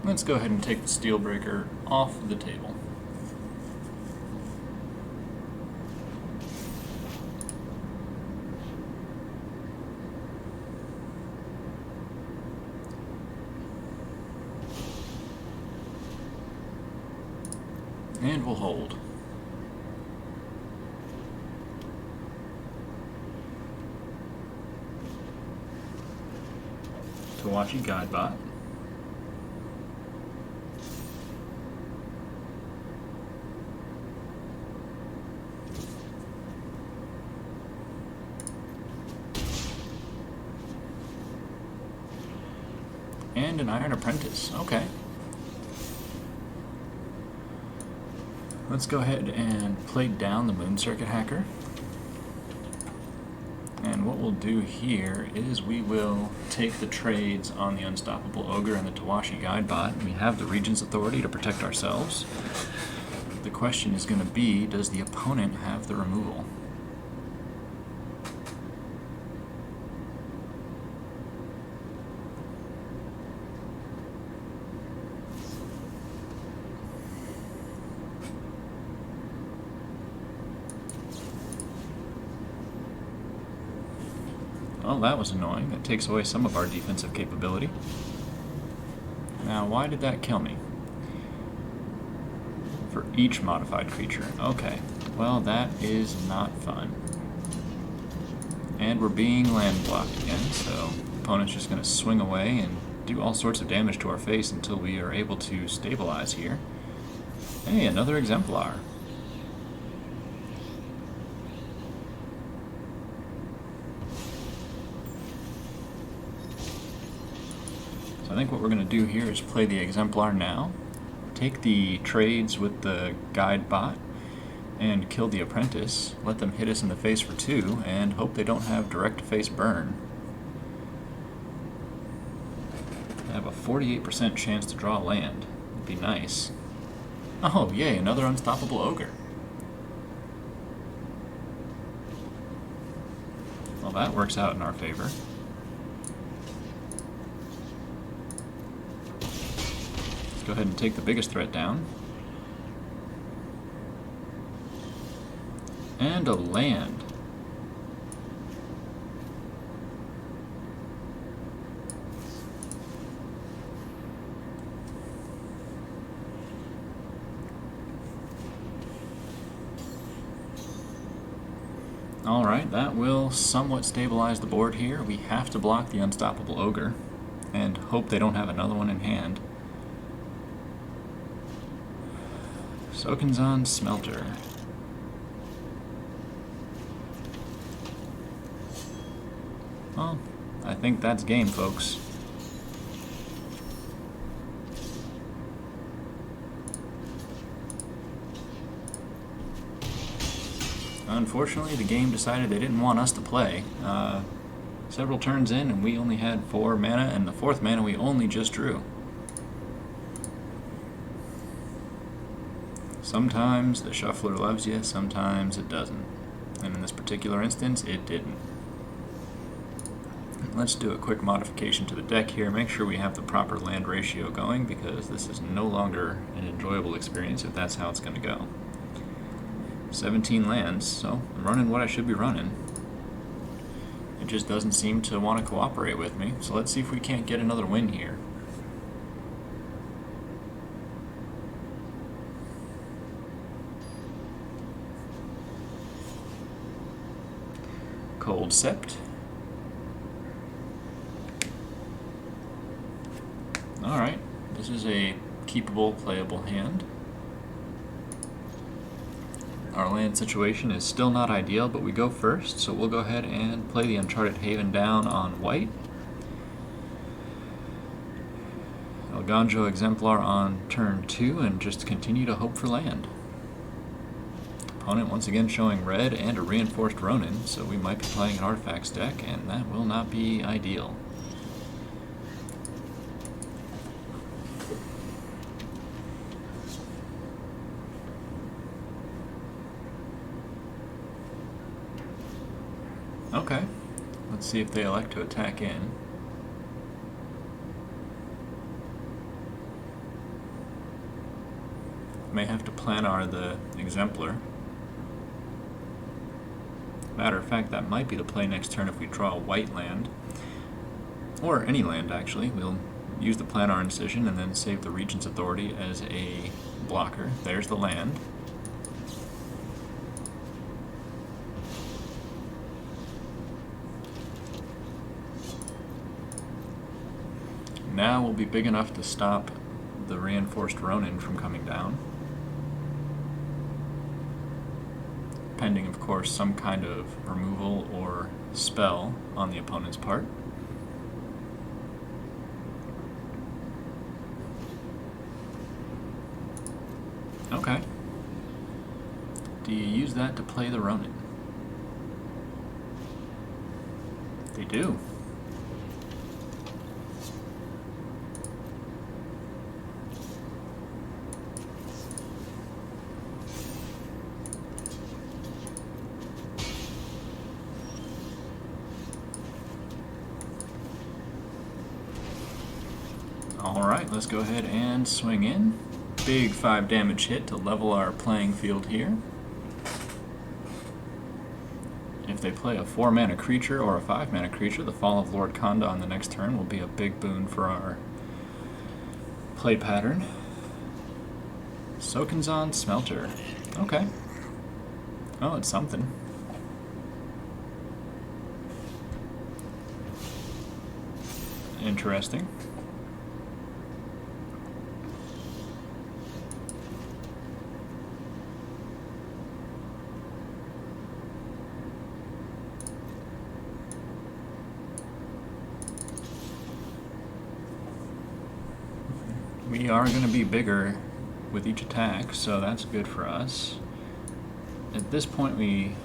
Let's go ahead and take the Steelbreaker off the table. And we'll hold. Tawachi Guidebot. And an Iron Apprentice. Okay. Let's go ahead and play down the Moon Circuit Hacker. And what we'll do here is we will take the trades on the Unstoppable Ogre and the Tawashi Guidebot. We have the Regent's authority to protect ourselves. The question is going to be, does the opponent have the removal? Well, that was annoying. It takes away some of our defensive capability. Now, why did that kill me? For each modified creature. Okay. Well, that is not fun. And we're being land blocked again, so opponent's just going to swing away and do all sorts of damage to our face until we are able to stabilize here. Hey, another Exemplar. I think what we're going to do here is play the Exemplar now, take the trades with the Guidebot, and kill the Apprentice, let them hit us in the face for 2, and hope they don't have direct face burn. I have a 48% chance to draw land. It'd be nice. Oh, yay, another Unstoppable Ogre. Well, that works out in our favor. Go ahead and take the biggest threat down. And a land. Alright, that will somewhat stabilize the board here. We have to block the Unstoppable Ogre and hope they don't have another one in hand. Soken'zan Smelter. Well, I think that's game, folks. Unfortunately, the game decided they didn't want us to play, several turns in and we only had 4 mana, and the 4th mana we only just drew. Sometimes the shuffler loves you, sometimes it doesn't. And in this particular instance, it didn't. Let's do a quick modification to the deck here, make sure we have the proper land ratio going, because this is no longer an enjoyable experience if that's how it's going to go. 17 lands, so I'm running what I should be running. It just doesn't seem to want to cooperate with me, so let's see if we can't get another win here. Cold Sept. Alright, this is a keepable, playable hand. Our land situation is still not ideal, but we go first, so we'll go ahead and play the Uncharted Haven down on white. Elganjo Exemplar on turn 2, and just continue to hope for land. Opponent once again showing red and a reinforced Ronin, so we might be playing an artifacts deck, and that will not be ideal. Okay, let's see if they elect to attack in. May have to planar the Exemplar. Matter of fact, that might be the play next turn if we draw a white land. Or any land, actually. We'll use the planar incision and then save the Regent's Authority as a blocker. There's the land. Now we'll be big enough to stop the reinforced Ronin from coming down. Pending, of course, some kind of removal or spell on the opponent's part. Okay. Do you use that to play the Ronin? They do. Alright, let's go ahead and swing in. Big 5 damage hit to level our playing field here. If they play a 4 mana creature or a 5 mana creature, the Fall of Lord Khanda on the next turn will be a big boon for our play pattern. Sokenzan Smelter. Okay. Oh, it's something. Interesting. We are going to be bigger with each attack, so that's good for us. At this point we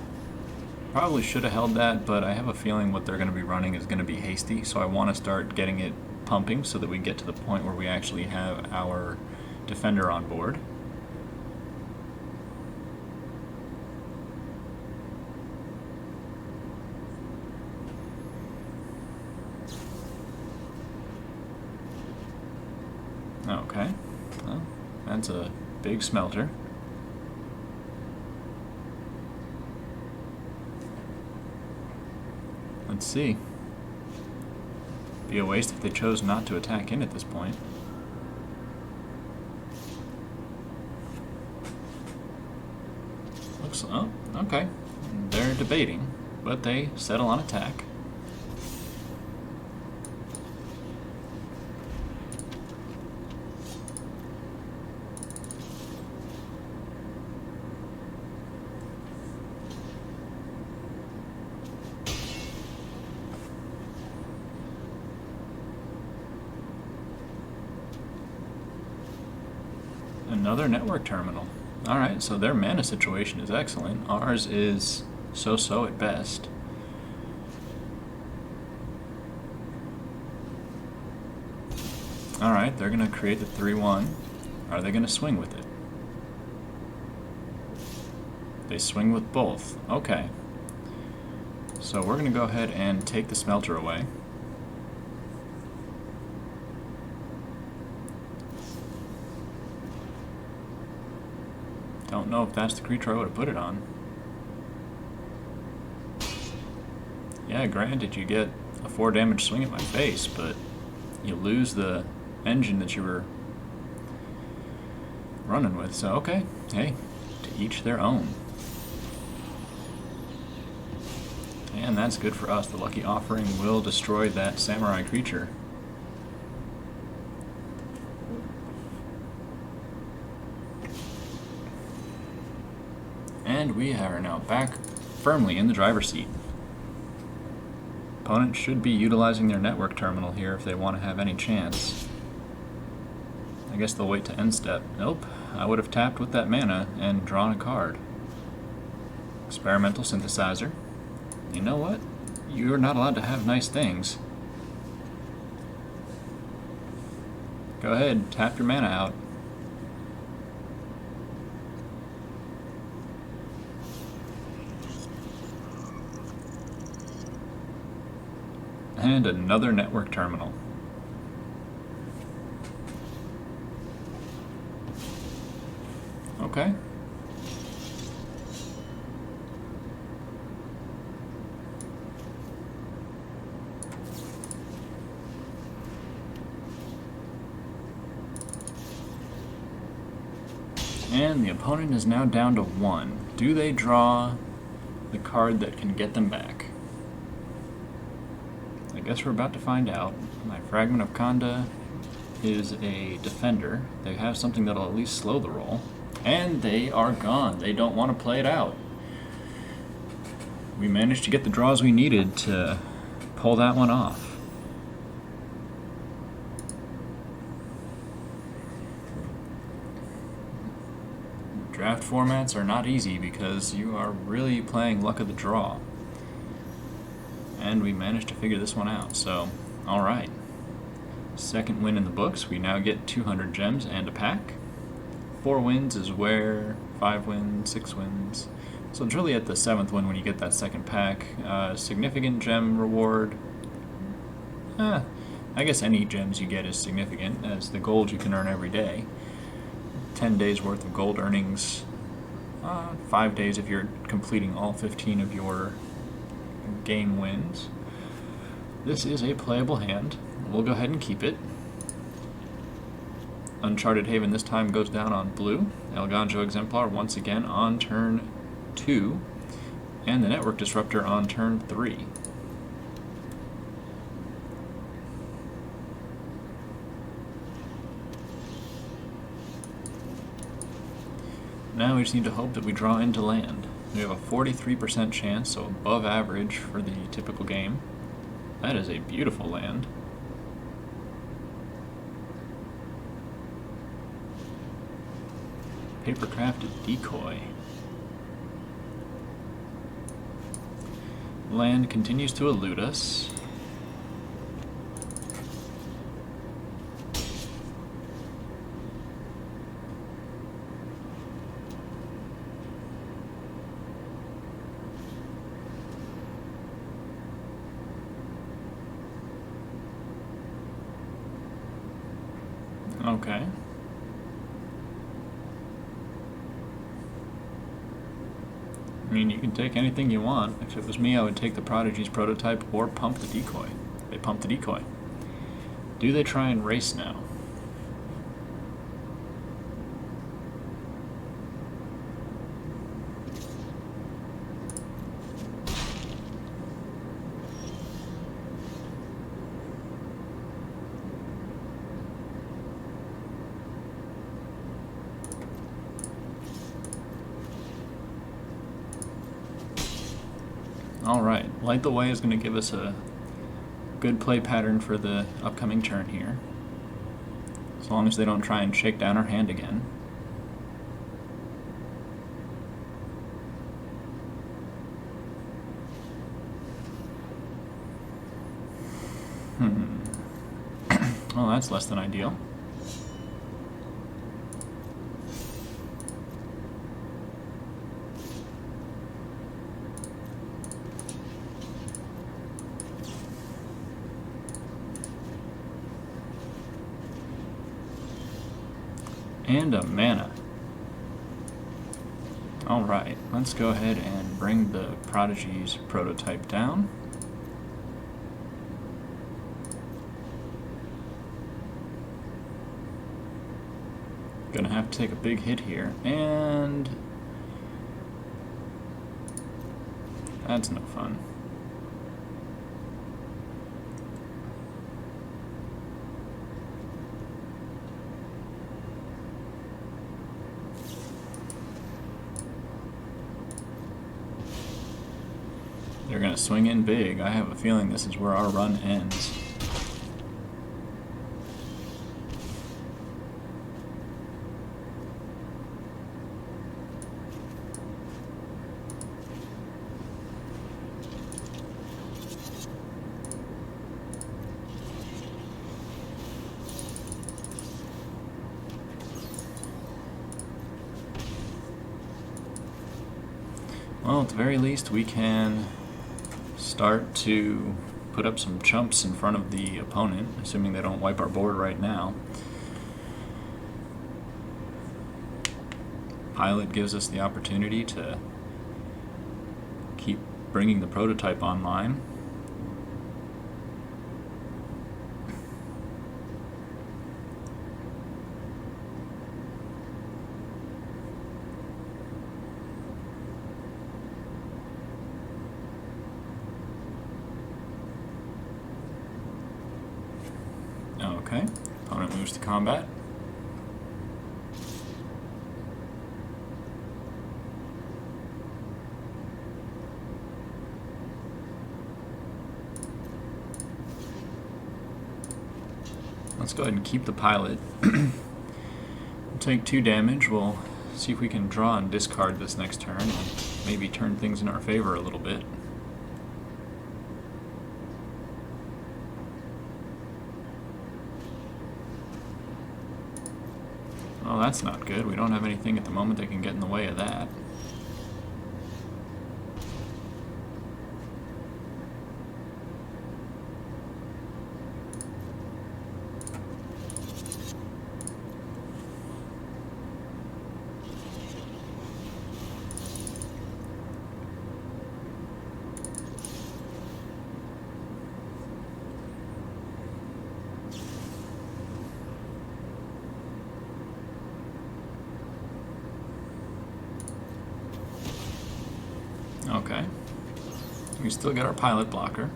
probably should have held that, but I have a feeling what they're going to be running is going to be hasty, so I want to start getting it pumping so that we get to the point where we actually have our defender on board. Okay, well, that's a big smelter. Let's see. Be a waste if they chose not to attack in at this point. Looks, oh, okay. They're debating, but they settle on attack. Another network terminal. Alright, so their mana situation is excellent. Ours is so-so at best. Alright, they're going to create the 3-1. Are they going to swing with it? They swing with both. Okay. So we're going to go ahead and take the smelter away. Don't know if that's the creature I would have put it on. Yeah, granted you get a 4 damage swing at my face, but you lose the engine that you were running with. So, okay. Hey, to each their own. And that's good for us. The Lucky Offering will destroy that samurai creature. And we are now back firmly in the driver's seat. Opponent should be utilizing their network terminal here if they want to have any chance. I guess they'll wait to end step. Nope, I would have tapped with that mana and drawn a card. Experimental Synthesizer. You know what? You're not allowed to have nice things. Go ahead, tap your mana out. And another network terminal. Okay. And the opponent is now down to 1. Do they draw the card that can get them back? I guess we're about to find out. My Fragment of Khanda is a defender. They have something that'll at least slow the roll. And they are gone. They don't want to play it out. We managed to get the draws we needed to pull that one off. Draft formats are not easy because you are really playing luck of the draw. And we managed to figure this one out, so alright. Second win in the books. We now get 200 gems and a pack. 4 wins is where 5 wins, 6 wins. So it's really at the 7th win when you get that second pack. Significant gem reward. I guess any gems you get is significant, as the gold you can earn every day. 10 days worth of gold earnings. 5 days if you're completing all 15 of your game wins. This is a playable hand. We'll go ahead and keep it. Uncharted Haven this time goes down on blue. El Ganjo Exemplar once again on turn 2. And the Network Disruptor on turn 3. Now we just need to hope that we draw into land. We have a 43% chance, so above average for the typical game. That is a beautiful land. Paper-crafted decoy. Land continues to elude us. Okay. I mean, you can take anything you want. If it was me, I would take the Prodigy's prototype or pump the decoy. They pump the decoy. Do they try and race now? Alright, Light the Way is going to give us a good play pattern for the upcoming turn here. As long as they don't try and shake down our hand again. Well, that's less than ideal. And a mana. Alright, let's go ahead and bring the Prodigy's prototype down. Gonna have to take a big hit here, and that's no fun. They're going to swing in big. I have a feeling this is where our run ends. Well, at the very least, we can start to put up some chumps in front of the opponent, assuming they don't wipe our board right now. Pilot gives us the opportunity to keep bringing the prototype online. Okay, opponent moves to combat. Let's go ahead and keep the pilot. We'll take 2 damage. We'll see if we can draw and discard this next turn and maybe turn things in our favor a little bit. Oh, that's not good. We don't have anything at the moment that can get in the way of that. Okay. We still get our pilot blocker.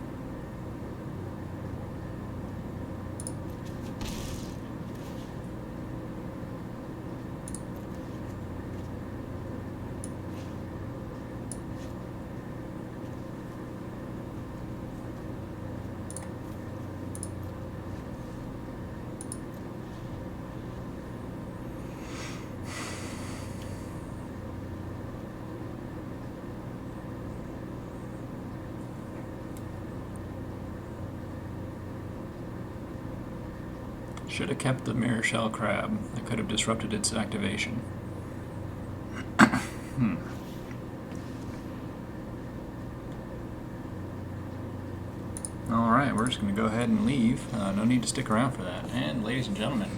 Should have kept the mirror shell crab. That could have disrupted its activation. Alright, we're just going to go ahead and leave. No need to stick around for that. And ladies and gentlemen,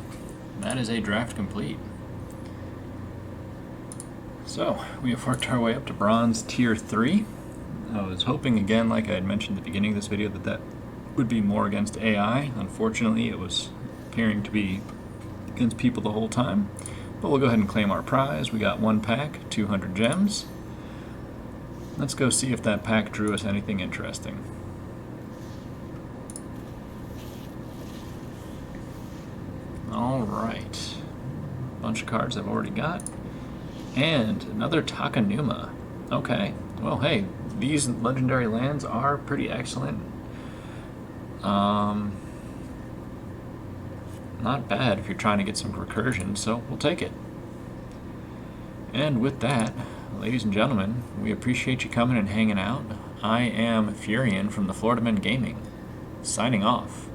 that is a draft complete. So, we have worked our way up to bronze tier 3. I was hoping, again, like I had mentioned at the beginning of this video, that would be more against AI. Unfortunately, it was appearing to be against people the whole time. But we'll go ahead and claim our prize. We got 1 pack, 200 gems. Let's go see if that pack drew us anything interesting. Alright. Bunch of cards I've already got. And another Takanuma. Okay. Well, hey, these legendary lands are pretty excellent. Not bad if you're trying to get some recursion, so we'll take it. And with that, ladies and gentlemen, we appreciate you coming and hanging out. I am Furion from the Florida Men Gaming, signing off.